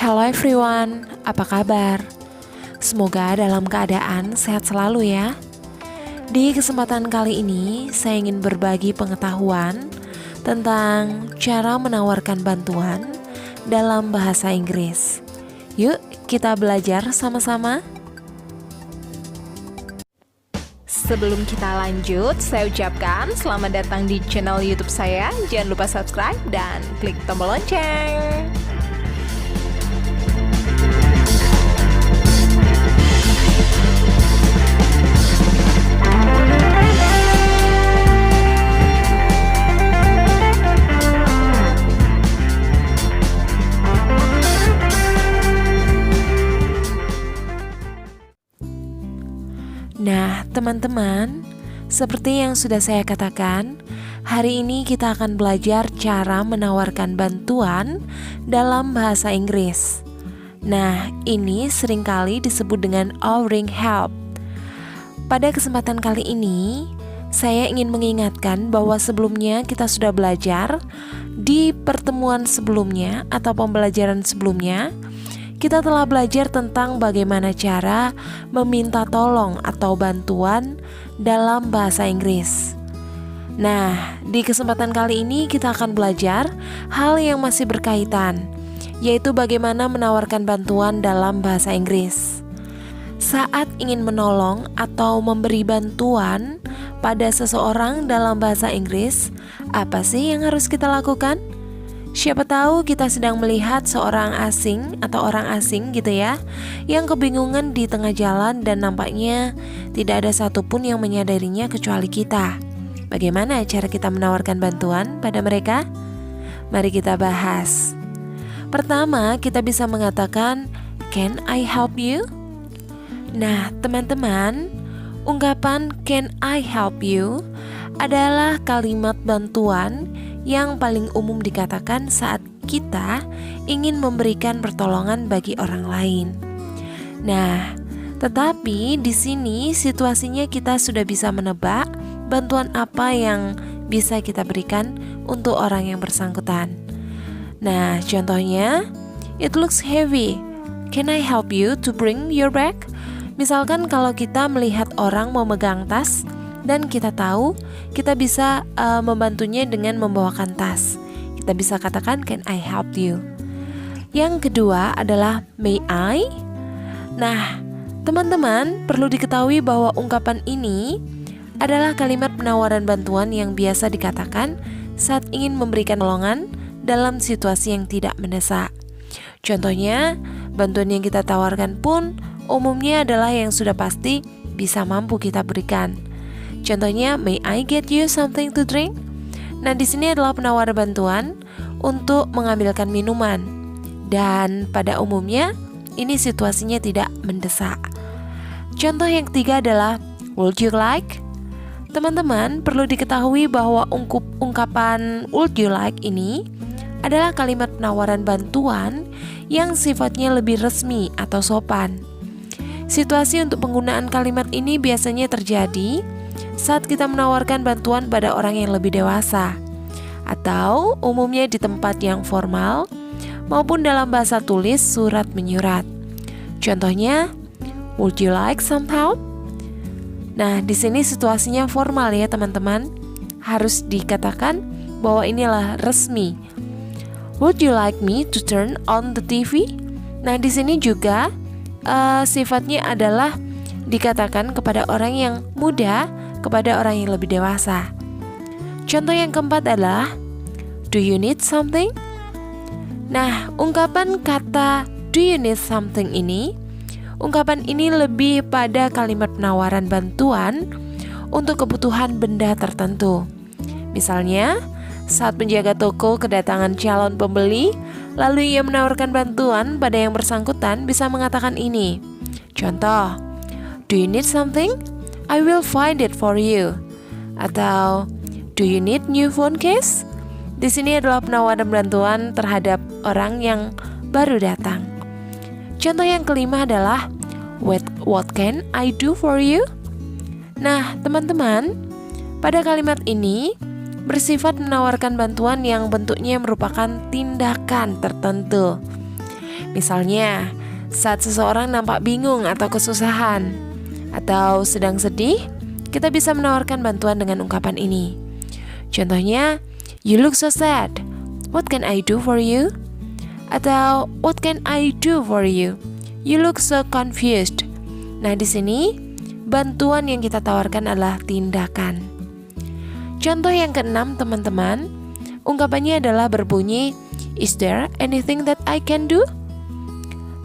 Hello everyone, apa kabar? Semoga dalam keadaan sehat selalu ya. Di kesempatan kali ini, saya ingin berbagi pengetahuan tentang cara menawarkan bantuan dalam bahasa Inggris. Yuk, kita belajar sama-sama. Sebelum kita lanjut, saya ucapkan selamat datang di channel YouTube saya. Jangan lupa subscribe dan klik tombol lonceng. Nah, teman-teman, seperti yang sudah saya katakan, hari ini kita akan belajar cara menawarkan bantuan dalam bahasa Inggris. Nah, ini seringkali disebut dengan offering help. Pada kesempatan kali ini, saya ingin mengingatkan bahwa sebelumnya kita sudah belajar di pertemuan sebelumnya atau pembelajaran sebelumnya. Kita telah belajar tentang bagaimana cara meminta tolong atau bantuan dalam bahasa Inggris. Nah, di kesempatan kali ini kita akan belajar hal yang masih berkaitan, yaitu bagaimana menawarkan bantuan dalam bahasa Inggris. Saat ingin menolong atau memberi bantuan pada seseorang dalam bahasa Inggris, apa sih yang harus kita lakukan? Siapa tahu kita sedang melihat seorang asing atau orang asing gitu ya, yang kebingungan di tengah jalan dan nampaknya tidak ada satupun yang menyadarinya kecuali kita. Bagaimana cara kita menawarkan bantuan pada mereka? Mari kita bahas. Pertama, kita bisa mengatakan, "Can I help you?" Nah, teman-teman, ungkapan "Can I help you" adalah kalimat bantuan yang paling umum dikatakan saat kita ingin memberikan pertolongan bagi orang lain. Nah, tetapi di sini situasinya kita sudah bisa menebak bantuan apa yang bisa kita berikan untuk orang yang bersangkutan. Nah, contohnya, "It looks heavy. Can I help you to bring your bag?" Misalkan kalau kita melihat orang memegang tas dan kita tahu kita bisa membantunya dengan membawakan tas. Kita bisa katakan, "Can I help you?" Yang kedua adalah "May I?" Nah, teman-teman perlu diketahui bahwa ungkapan ini adalah kalimat penawaran bantuan yang biasa dikatakan saat ingin memberikan pertolongan dalam situasi yang tidak mendesak. Contohnya, bantuan yang kita tawarkan pun umumnya adalah yang sudah pasti bisa mampu kita berikan. Contohnya, "May I get you something to drink?" Nah, di sini adalah penawaran bantuan untuk mengambilkan minuman. Dan pada umumnya, ini situasinya tidak mendesak. Contoh yang ketiga adalah "Would you like?" Teman-teman, perlu diketahui bahwa ungkapan "Would you like" ini adalah kalimat penawaran bantuan yang sifatnya lebih resmi atau sopan. Situasi untuk penggunaan kalimat ini biasanya terjadi saat kita menawarkan bantuan pada orang yang lebih dewasa, atau umumnya di tempat yang formal maupun dalam bahasa tulis surat menyurat. Contohnya, "Would you like some help?" Nah, di sini situasinya formal ya teman-teman. Harus dikatakan bahwa inilah resmi. "Would you like me to turn on the TV?" Nah, di sini juga sifatnya adalah dikatakan kepada orang yang muda, kepada orang yang lebih dewasa. Contoh yang keempat adalah "Do you need something?" Nah, ungkapan kata "Do you need something" ini, ungkapan ini lebih pada kalimat penawaran bantuan untuk kebutuhan benda tertentu. Misalnya, saat penjaga toko kedatangan calon pembeli, lalu ia menawarkan bantuan pada yang bersangkutan bisa mengatakan ini. Contoh, "Do you need something? I will find it for you." Atau, "Do you need new phone case?" Di sini adalah penawaran bantuan terhadap orang yang baru datang. Contoh yang kelima adalah What can I do for you?" Nah, teman-teman, pada kalimat ini bersifat menawarkan bantuan yang bentuknya merupakan tindakan tertentu. Misalnya, saat seseorang nampak bingung atau kesusahan, atau sedang sedih, kita bisa menawarkan bantuan dengan ungkapan ini. Contohnya, "You look so sad. What can I do for you?" Atau, "What can I do for you? You look so confused." Nah, di sini bantuan yang kita tawarkan adalah tindakan. Contoh yang keenam, teman-teman, ungkapannya adalah berbunyi, "Is there anything that I can do?"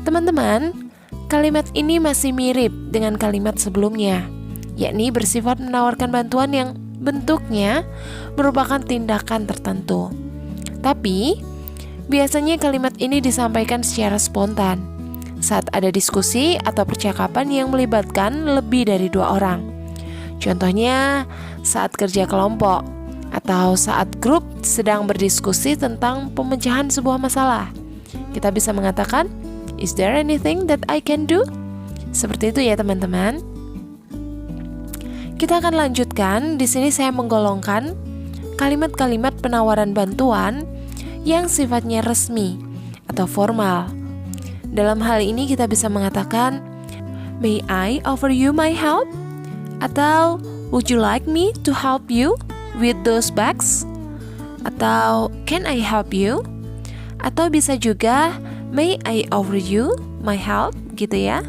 Teman-teman, kalimat ini masih mirip dengan kalimat sebelumnya, yakni bersifat menawarkan bantuan yang bentuknya merupakan tindakan tertentu. Tapi, biasanya kalimat ini disampaikan secara spontan saat ada diskusi atau percakapan yang melibatkan lebih dari 2 orang. Contohnya, saat kerja kelompok atau saat grup sedang berdiskusi tentang pemecahan sebuah masalah. Kita bisa mengatakan, "Is there anything that I can do?" Seperti itu ya, teman-teman. Kita akan lanjutkan. Di sini saya menggolongkan kalimat-kalimat penawaran bantuan yang sifatnya resmi atau formal. Dalam hal ini kita bisa mengatakan, "May I offer you my help?" Atau, "Would you like me to help you with those bags?" Atau, "Can I help you?" Atau bisa juga, "May I offer you my help?" gitu ya.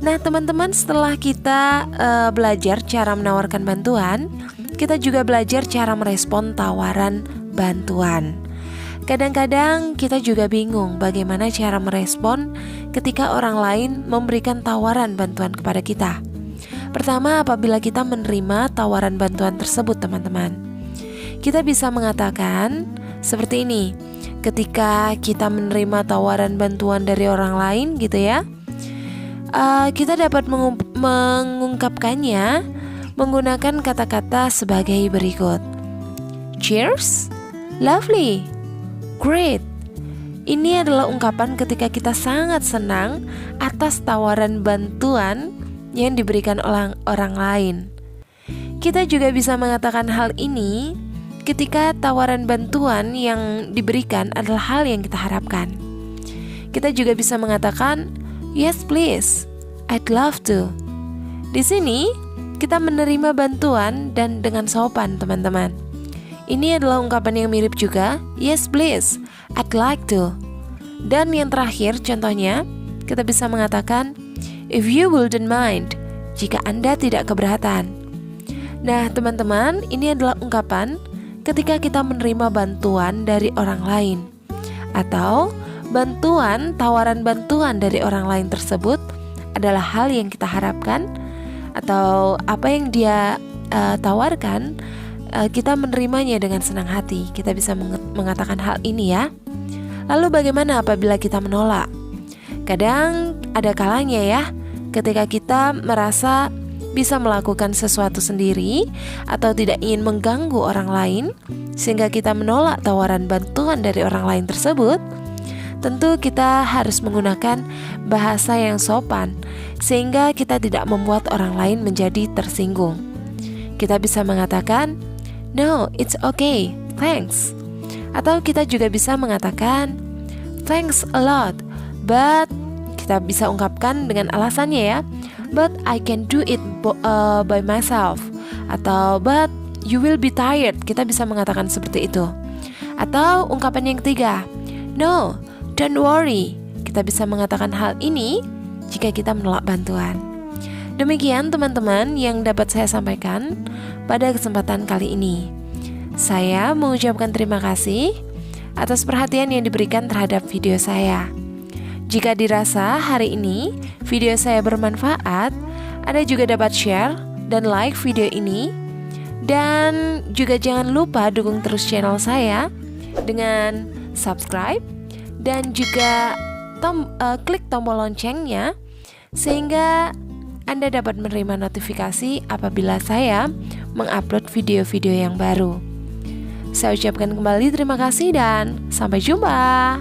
Nah, teman-teman, setelah kita belajar cara menawarkan bantuan, kita juga belajar cara merespon tawaran bantuan. Kadang-kadang kita juga bingung bagaimana cara merespon ketika orang lain memberikan tawaran bantuan kepada kita. Pertama, apabila kita menerima tawaran bantuan tersebut, teman-teman, kita bisa mengatakan seperti ini. Ketika kita menerima tawaran bantuan dari orang lain gitu ya, kita dapat mengungkapkannya menggunakan kata-kata sebagai berikut. Cheers, lovely, great. Ini adalah ungkapan ketika kita sangat senang atas tawaran bantuan yang diberikan oleh orang lain. Kita juga bisa mengatakan hal ini ketika tawaran bantuan yang diberikan adalah hal yang kita harapkan. Kita juga bisa mengatakan, "Yes please, I'd love to." Di sini kita menerima bantuan dan dengan sopan, teman-teman. Ini adalah ungkapan yang mirip juga, "Yes please, I'd like to." Dan yang terakhir contohnya, kita bisa mengatakan, "If you wouldn't mind," jika Anda tidak keberatan. Nah, teman-teman, ini adalah ungkapan ketika kita menerima bantuan dari orang lain, atau tawaran bantuan dari orang lain tersebut adalah hal yang kita harapkan, atau apa yang dia tawarkan, kita menerimanya dengan senang hati. Kita bisa mengatakan hal ini ya. Lalu bagaimana apabila kita menolak? Kadang ada kalanya ya, ketika kita merasa bisa melakukan sesuatu sendiri atau tidak ingin mengganggu orang lain, sehingga kita menolak tawaran bantuan dari orang lain tersebut. Tentu kita harus menggunakan bahasa yang sopan, sehingga kita tidak membuat orang lain menjadi tersinggung. Kita bisa mengatakan, "No, it's okay, thanks." Atau kita juga bisa mengatakan, "Thanks a lot, but..." Kita bisa ungkapkan dengan alasannya ya, "But I can do it by myself." Atau, "But you will be tired." Kita bisa mengatakan seperti itu. Atau ungkapan yang ketiga, "No, don't worry." Kita bisa mengatakan hal ini jika kita menolak bantuan. Demikian teman-teman yang dapat saya sampaikan pada kesempatan kali ini. Saya mengucapkan terima kasih atas perhatian yang diberikan terhadap video saya. Jika dirasa hari ini video saya bermanfaat, Anda juga dapat share dan like video ini. Dan juga jangan lupa dukung terus channel saya dengan subscribe dan juga klik tombol loncengnya, sehingga Anda dapat menerima notifikasi apabila saya mengupload video-video yang baru. Saya ucapkan kembali terima kasih dan sampai jumpa.